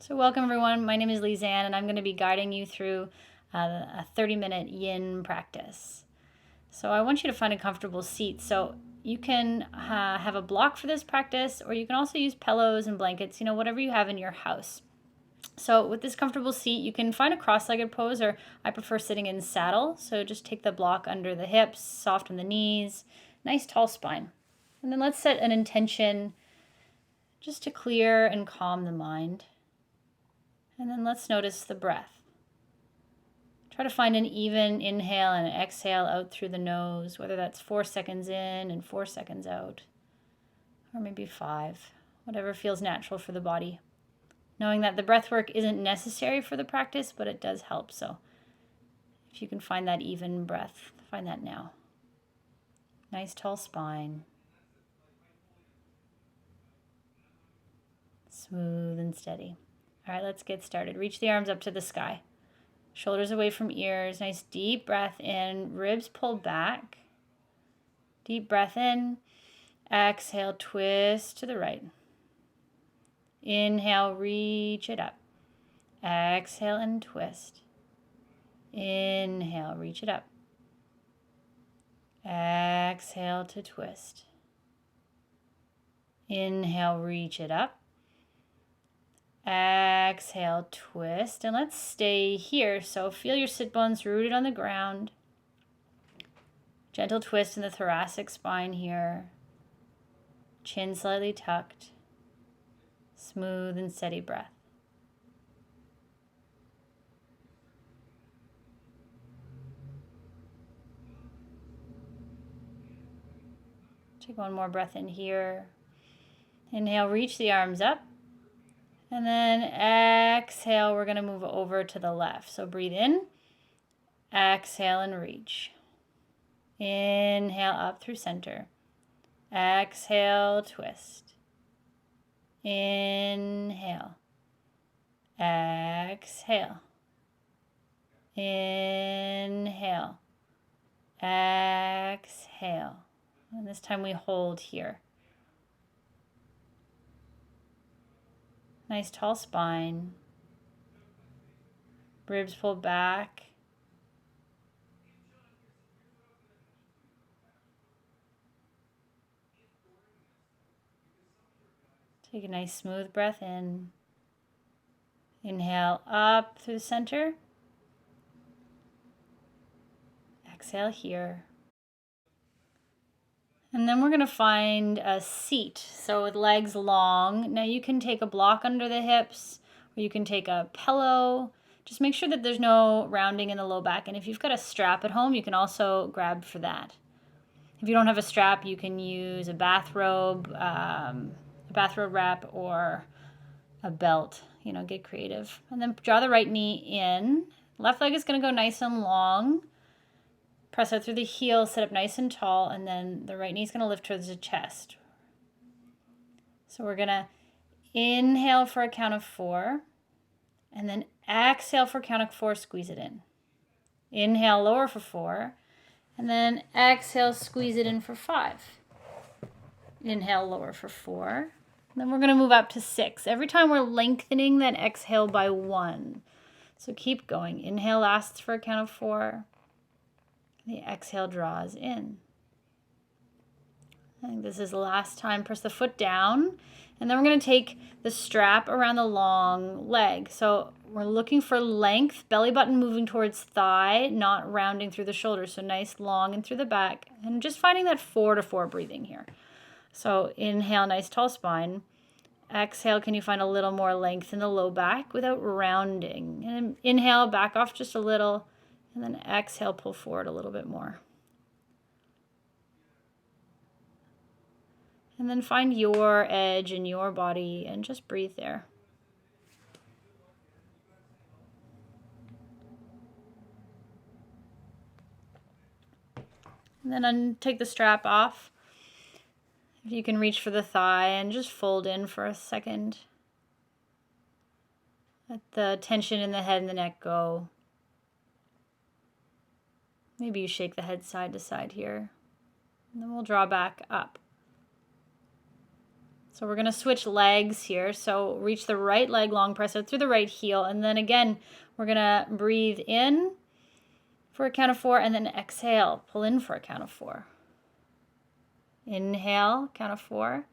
So welcome everyone, my name is Lizanne and I'm going to be guiding you through a 30-minute yin practice. So I want you to find a comfortable seat. So you can have a block for this practice, or you can also use pillows and blankets, whatever you have in your house. So with this comfortable seat, you can find a cross-legged pose, or I prefer sitting in saddle. So just take the block under the hips, soft on the knees, nice tall spine. And then let's set an intention just to clear and calm the mind. And then let's notice the breath. Try to find an even inhale and exhale out through the nose, whether that's 4 seconds in and 4 seconds out, or maybe 5, whatever feels natural for the body. Knowing that the breath work isn't necessary for the practice, but it does help. So if you can find that even breath, find that now. Nice tall spine. Smooth and steady. All right, let's get started. Reach the arms up to the sky. Shoulders away from ears. Nice deep breath in. Ribs pulled back. Deep breath in. Exhale, twist to the right. Inhale, reach it up. Exhale and twist. Inhale, reach it up. Exhale to twist. Inhale, reach it up. Exhale, twist, and let's stay here. So feel your sit bones rooted on the ground. Gentle twist in the thoracic spine here. Chin slightly tucked. Smooth and steady breath. Take one more breath in here. Inhale, reach the arms up. And then exhale, we're going to move over to the left. So breathe in, exhale and reach. Inhale up through center. Exhale, twist. Inhale. Exhale. Inhale. Exhale. And this time we hold here. Nice tall spine. Ribs pulled back. Take a nice smooth breath in. Inhale up through the center. Exhale here. And then we're going to find a seat. So with legs long. Now you can take a block under the hips, or you can take a pillow. Just make sure that there's no rounding in the low back. And if you've got a strap at home, you can also grab for that. If you don't have a strap, you can use a bathrobe wrap, or a belt. Get creative. And then draw the right knee in. Left leg is going to go nice and long. Press out through the heel, sit up nice and tall, and then the right knee is going to lift towards the chest. So we're going to inhale for a count of 4, and then exhale for a count of 4, squeeze it in. Inhale, lower for 4, and then exhale, squeeze it in for 5. Inhale, lower for 4. And then we're going to move up to 6. Every time we're lengthening that exhale by 1. So keep going. Inhale lasts for a count of 4. The exhale draws in. I think this is the last time. Press the foot down. And then we're going to take the strap around the long leg. So we're looking for length, belly button moving towards thigh, not rounding through the shoulders. So nice long and through the back. And just finding that 4-4 breathing here. So inhale, nice tall spine. Exhale, can you find a little more length in the low back without rounding? And inhale, back off just a little. And then exhale, pull forward a little bit more. And then find your edge in your body and just breathe there. And then take the strap off. If you can reach for the thigh and just fold in for a second. Let the tension in the head and the neck go. Maybe you shake the head side to side here. And then we'll draw back up. So we're going to switch legs here. So reach the right leg, long press out through the right heel. And then again, we're going to breathe in for a count of 4 and then exhale. Pull in for a count of 4. Inhale, count of 4.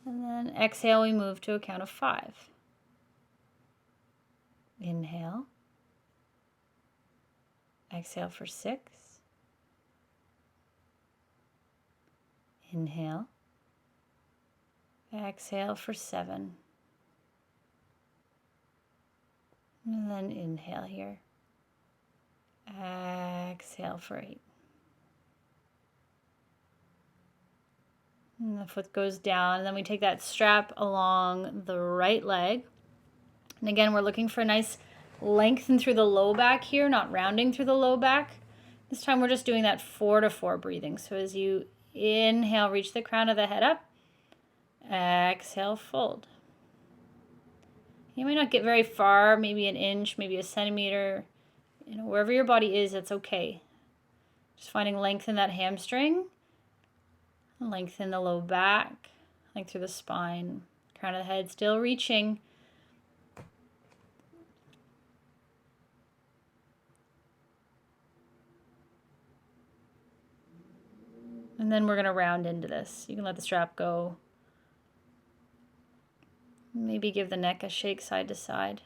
And then exhale, we move to a count of 5. Inhale. Exhale for 6. Inhale. Exhale for 7. And then inhale here. Exhale for 8. And the foot goes down. And then we take that strap along the right leg. And again, we're looking for a nice lengthen through the low back here, not rounding through the low back. This time we're just doing that 4 to 4 breathing. So as you inhale, reach the crown of the head up. Exhale, fold. You might not get very far, maybe an inch, maybe a centimeter. You know, wherever your body is, that's okay. Just finding length in that hamstring, length in the low back, length through the spine, crown of the head, still reaching. And then we're going to round into this. You can let the strap go. Maybe give the neck a shake side to side.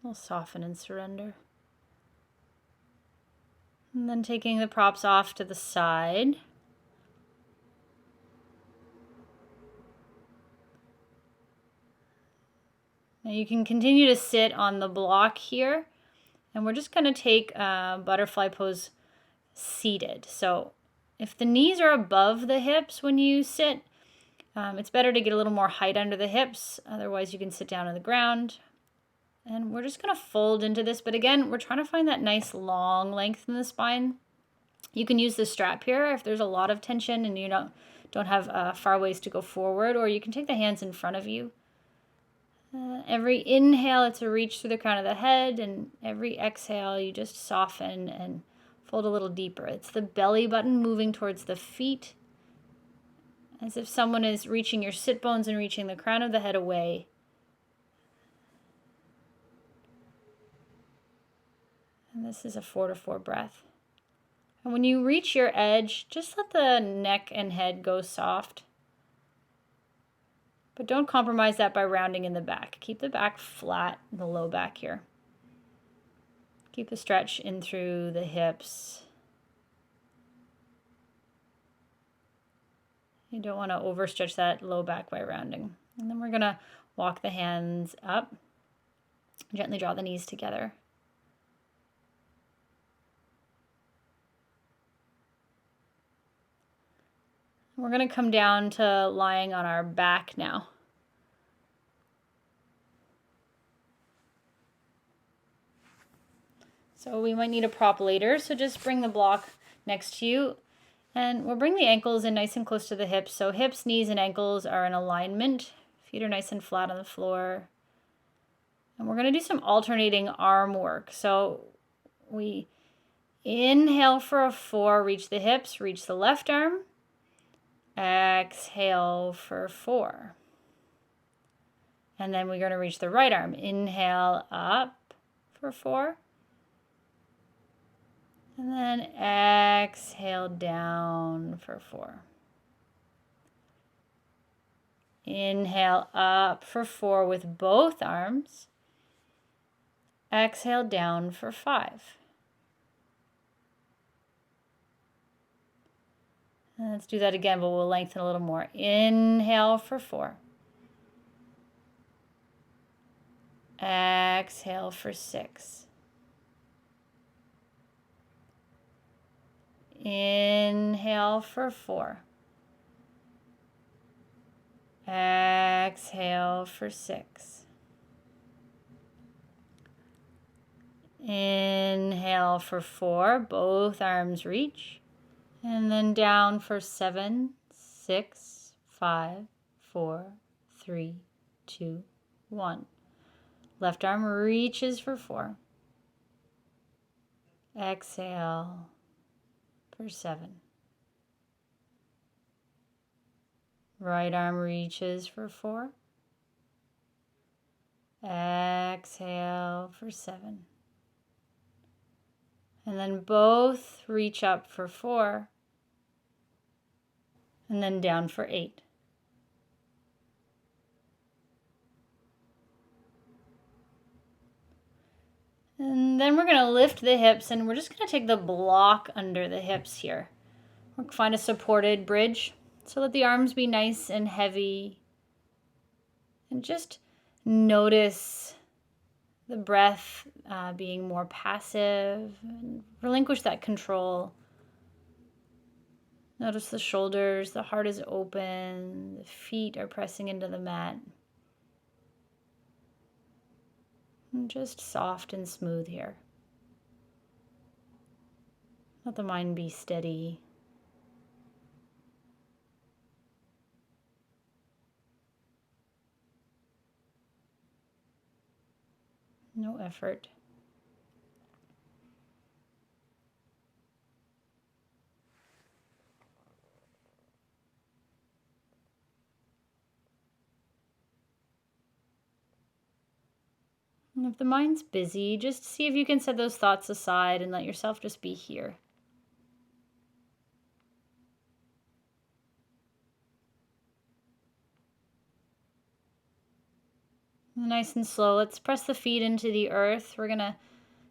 We'll soften and surrender. And then taking the props off to the side. Now you can continue to sit on the block here. And we're just going to take butterfly pose seated. So if the knees are above the hips when you sit, it's better to get a little more height under the hips. Otherwise, you can sit down on the ground. And we're just going to fold into this. But again, we're trying to find that nice long length in the spine. You can use the strap here if there's a lot of tension and you don't have far ways to go forward. Or you can take the hands in front of you. Every inhale, it's a reach through the crown of the head. And every exhale, you just soften and fold a little deeper. It's the belly button moving towards the feet, as if someone is reaching your sit bones and reaching the crown of the head away. And this is a 4 to 4 breath. And when you reach your edge, just let the neck and head go soft. But don't compromise that by rounding in the back. Keep the back flat, the low back here. Keep the stretch in through the hips. You don't want to overstretch that low back by rounding. And then we're going to walk the hands up. Gently draw the knees together. We're going to come down to lying on our back now. So we might need a prop later, so just bring the block next to you. And we'll bring the ankles in nice and close to the hips. So hips, knees, and ankles are in alignment. Feet are nice and flat on the floor. And we're going to do some alternating arm work. So we inhale for a 4, reach the hips, reach the left arm. Exhale for 4. And then we're going to reach the right arm. Inhale up for 4. And then exhale down for 4. Inhale up for 4 with both arms. Exhale down for 5. And let's do that again, but we'll lengthen a little more. Inhale for 4. Exhale for 6. Inhale for 4. Exhale for 6. Inhale for 4. Both arms reach. And then down for 7, 6, 5, 4, 3, 2, 1. Left arm reaches for 4. Exhale for 7. Right arm reaches for 4. Exhale for 7. And then both reach up for 4. And then down for 8. And then we're going to lift the hips, and we're just going to take the block under the hips here. We'll find a supported bridge. So let the arms be nice and heavy. And just notice the breath being more passive. And relinquish that control. Notice the shoulders, the heart is open, the feet are pressing into the mat. And just soft and smooth here. Let the mind be steady. No effort. And if the mind's busy, just see if you can set those thoughts aside and let yourself just be here. Nice and slow. Let's press the feet into the earth. We're going to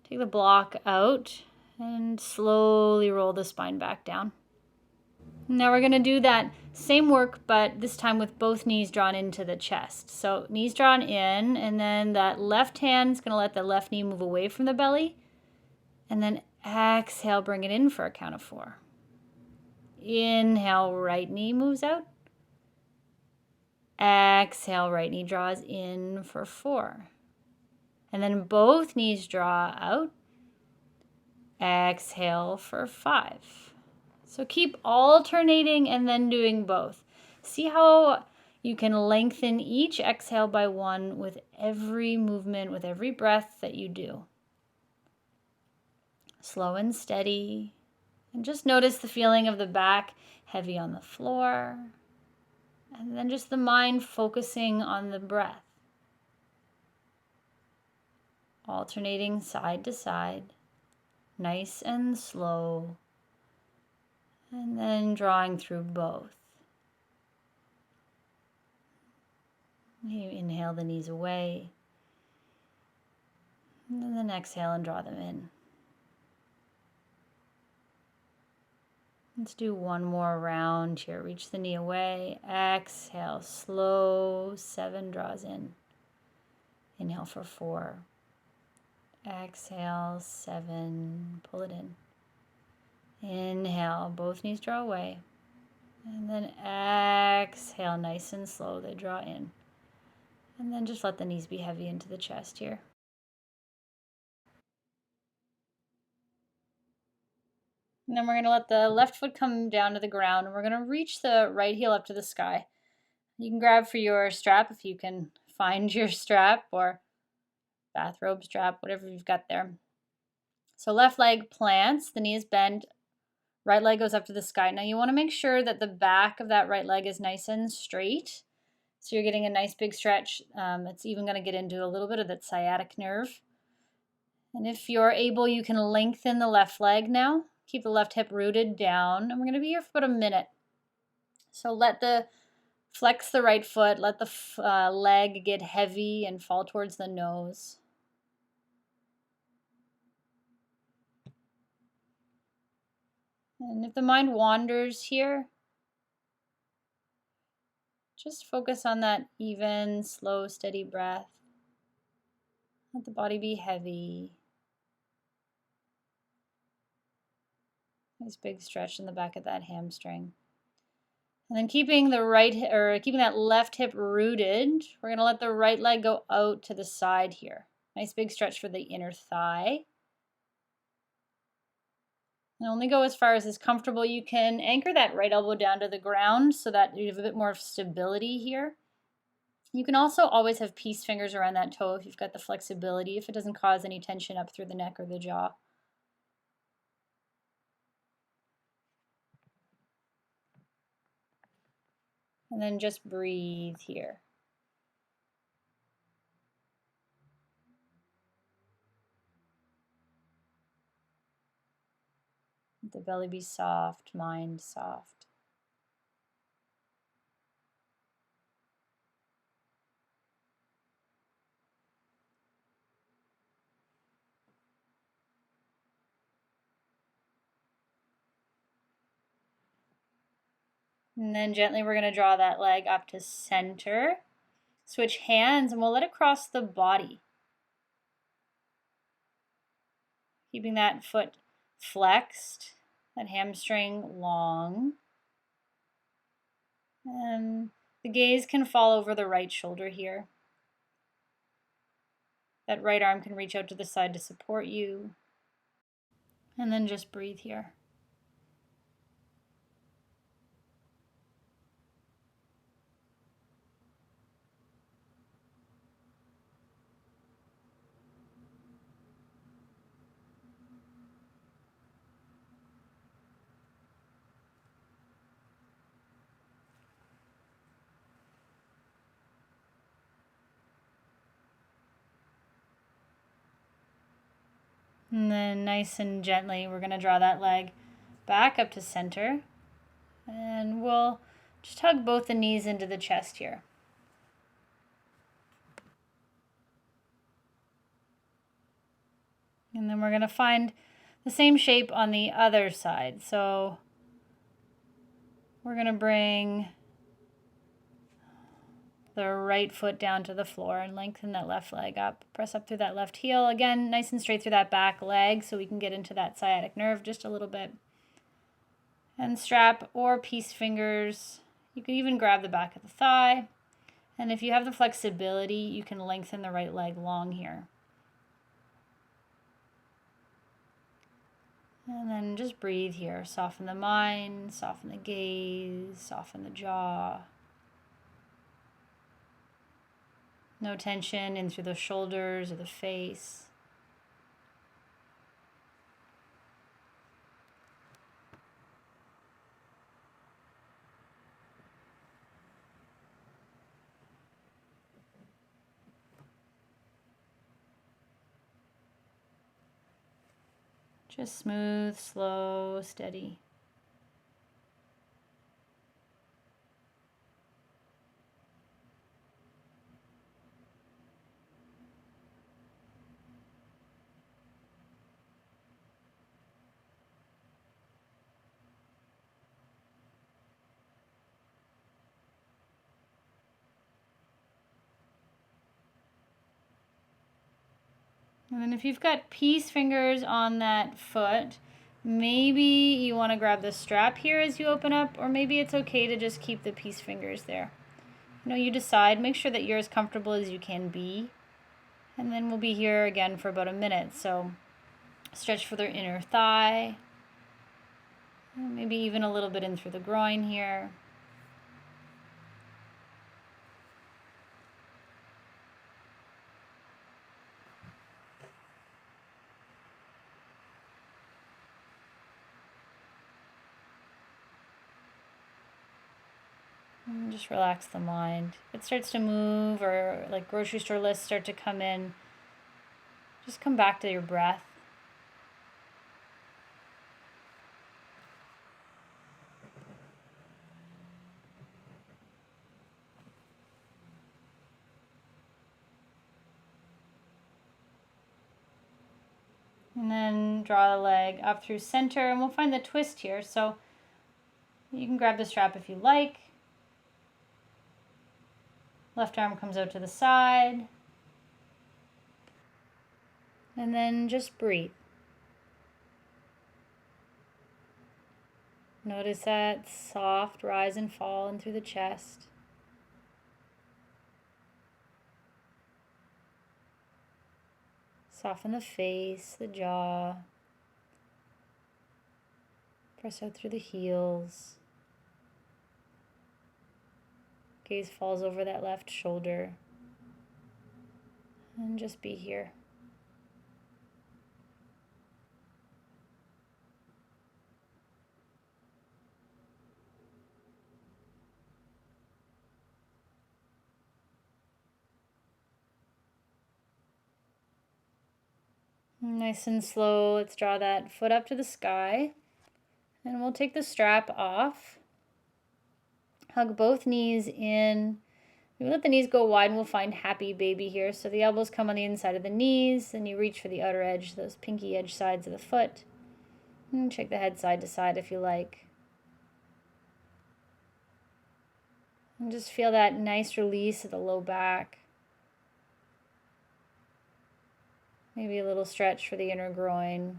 take the block out and slowly roll the spine back down. Now we're going to do that same work, but this time with both knees drawn into the chest. So knees drawn in, and then that left hand's going to let the left knee move away from the belly. And then exhale, bring it in for a count of 4. Inhale, right knee moves out. Exhale, right knee draws in for 4. And then both knees draw out. Exhale for 5. So keep alternating and then doing both. See how you can lengthen each exhale by 1 with every movement, with every breath that you do. Slow and steady. And just notice the feeling of the back heavy on the floor. And then just the mind focusing on the breath. Alternating side to side. Nice and slow. And then drawing through both. You inhale the knees away. And then exhale and draw them in. Let's do one more round here. Reach the knee away. Exhale, slow. 7 draws in. Inhale for 4. Exhale, 7. Pull it in. Inhale, both knees draw away. And then exhale, nice and slow, they draw in. And then just let the knees be heavy into the chest here. And then we're going to let the left foot come down to the ground, and we're going to reach the right heel up to the sky. You can grab for your strap if you can find your strap, or bathrobe strap, whatever you've got there. So left leg plants, the knee is bent, right leg goes up to the sky. Now you want to make sure that the back of that right leg is nice and straight. So you're getting a nice big stretch. It's even going to get into a little bit of that sciatic nerve. And if you're able, you can lengthen the left leg now. Keep the left hip rooted down. And we're going to be here for about a minute. So flex the right foot. Let the leg get heavy and fall towards the nose. And if the mind wanders here, just focus on that even, slow, steady breath. Let the body be heavy. Nice big stretch in the back of that hamstring. And then keeping that left hip rooted, we're going to let the right leg go out to the side here. Nice big stretch for the inner thigh. And only go as far as is comfortable. You can anchor that right elbow down to the ground so that you have a bit more stability here. You can also always have peace fingers around that toe if you've got the flexibility, if it doesn't cause any tension up through the neck or the jaw. And then just breathe here. Let the belly be soft, mind soft. And then gently we're going to draw that leg up to center. Switch hands and we'll let it cross the body. Keeping that foot flexed, that hamstring long. And the gaze can fall over the right shoulder here. That right arm can reach out to the side to support you. And then just breathe here. And then nice and gently, we're going to draw that leg back up to center. And we'll just hug both the knees into the chest here. And then we're going to find the same shape on the other side. So we're going to bring the right foot down to the floor and lengthen that left leg up. Press up through that left heel. Again, nice and straight through that back leg so we can get into that sciatic nerve just a little bit. And strap or peace fingers. You can even grab the back of the thigh. And if you have the flexibility, you can lengthen the right leg long here. And then just breathe here. Soften the mind, soften the gaze, soften the jaw. No tension in through the shoulders or the face. Just smooth, slow, steady. And then if you've got peace fingers on that foot, maybe you want to grab the strap here as you open up, or maybe it's okay to just keep the peace fingers there. You decide. Make sure that you're as comfortable as you can be. And then we'll be here again for about a minute. So stretch for the inner thigh. Maybe even a little bit in through the groin here. And just relax the mind. If it starts to move or like grocery store lists start to come in, just come back to your breath. And then draw the leg up through center, and we'll find the twist here. So you can grab the strap if you like. Left arm comes out to the side. And then just breathe. Notice that soft rise and fall in through the chest. Soften the face, the jaw. Press out through the heels. Gaze falls over that left shoulder. And just be here. Nice and slow, let's draw that foot up to the sky. And we'll take the strap off. Hug both knees in. We let the knees go wide and we'll find happy baby here. So the elbows come on the inside of the knees, and you reach for the outer edge, those pinky edge sides of the foot. And shake the head side to side if you like. And just feel that nice release of the low back. Maybe a little stretch for the inner groin.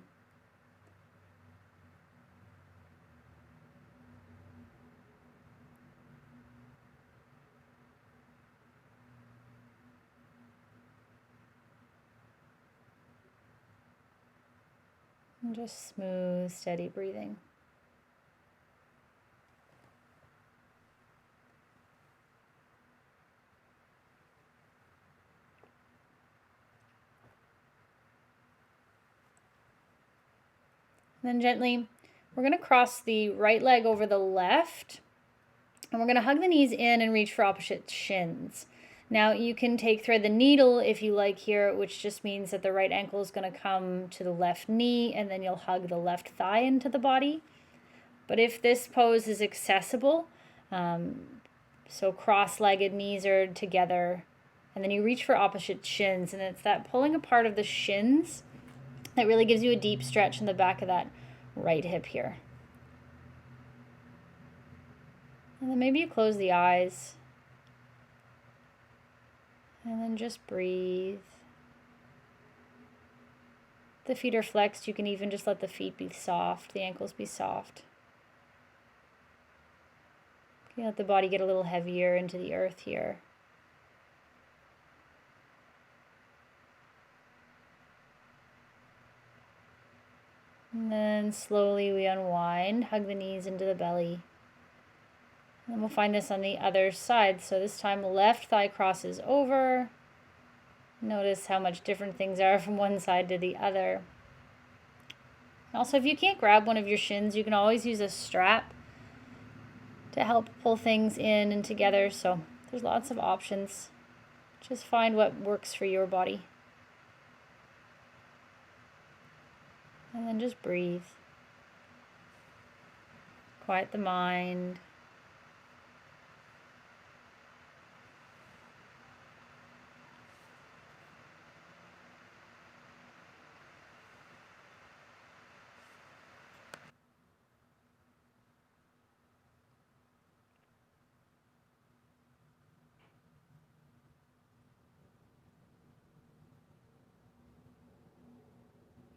And just smooth, steady breathing. Then gently, we're going to cross the right leg over the left, and we're going to hug the knees in and reach for opposite shins. Now you can thread the needle if you like here, which just means that the right ankle is going to come to the left knee, and then you'll hug the left thigh into the body. But if this pose is accessible, so cross-legged, knees are together, and then you reach for opposite shins, and it's that pulling apart of the shins that really gives you a deep stretch in the back of that right hip here. And then maybe you close the eyes. And then just breathe. If the feet are flexed, you can even just let the feet be soft, the ankles be soft. You let the body get a little heavier into the earth here. And then slowly we unwind, hug the knees into the belly. And we'll find this on the other side. So this time left thigh crosses over. Notice how much different things are from one side to the other. Also, if you can't grab one of your shins, you can always use a strap to help pull things in and together. So there's lots of options. Just find what works for your body. And then just breathe. Quiet the mind.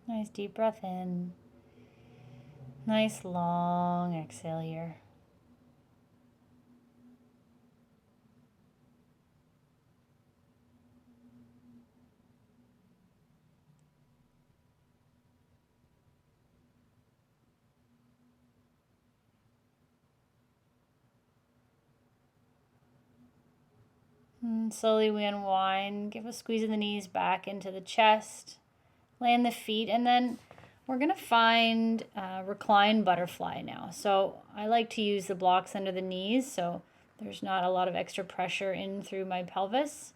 Nice deep breath in. Nice long exhale here. And slowly we unwind, give a squeeze of the knees back into the chest, land the feet, and then we're going to find reclined butterfly now. So I like to use the blocks under the knees so there's not a lot of extra pressure in through my pelvis.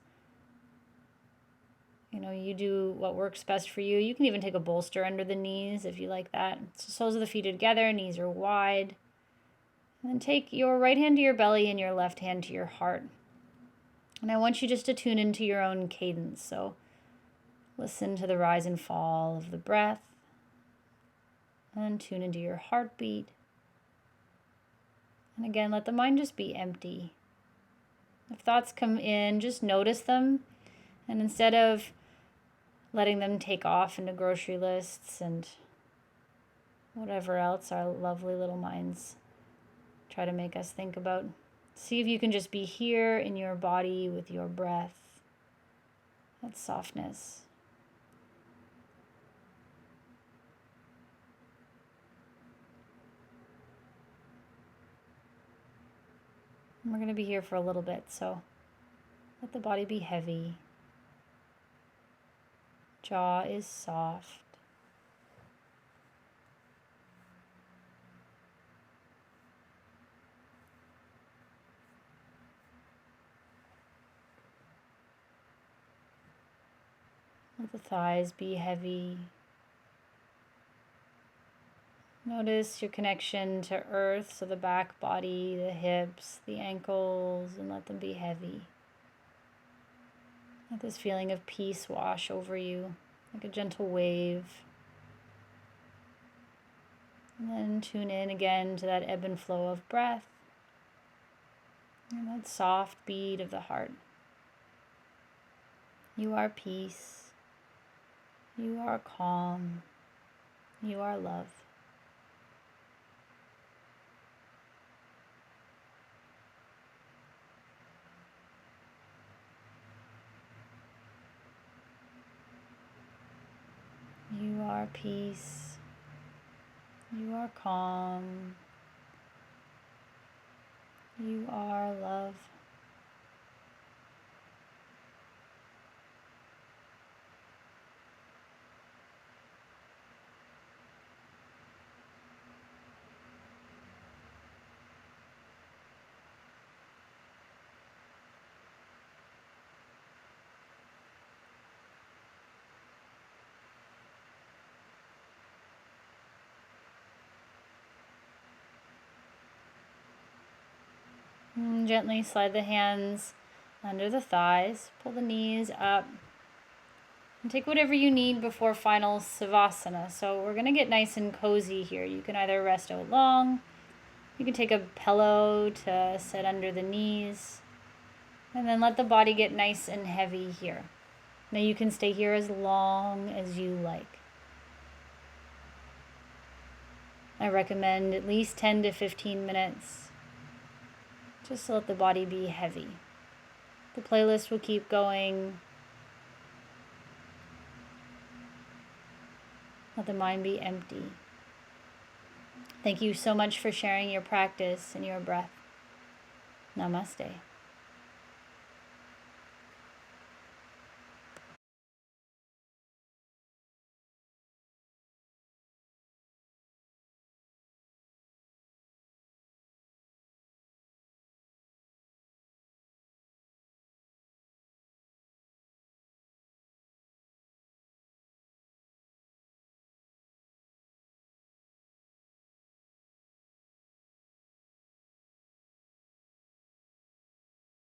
You know, you do what works best for you. You can even take a bolster under the knees if you like that. So soles of the feet are together, knees are wide. And then take your right hand to your belly and your left hand to your heart. And I want you just to tune into your own cadence. So listen to the rise and fall of the breath. And tune into your heartbeat. And again, let the mind just be empty. If thoughts come in, just notice them. And instead of letting them take off into grocery lists and whatever else our lovely little minds try to make us think about, see if you can just be here in your body with your breath, that softness. And we're going to be here for a little bit, so let the body be heavy. Jaw is soft. Let the thighs be heavy. Notice your connection to earth, so the back body, the hips, the ankles, and let them be heavy. Let this feeling of peace wash over you like a gentle wave. And then tune in again to that ebb and flow of breath and that soft beat of the heart. You are peace. You are calm. You are love. You are peace. You are calm. You are love. And gently slide the hands under the thighs. Pull the knees up. And take whatever you need before final savasana. So we're going to get nice and cozy here. You can either rest out long. You can take a pillow to sit under the knees. And then let the body get nice and heavy here. Now you can stay here as long as you like. I recommend at least 10 to 15 minutes. Just to let the body be heavy. The playlist will keep going. Let the mind be empty. Thank you so much for sharing your practice and your breath. Namaste.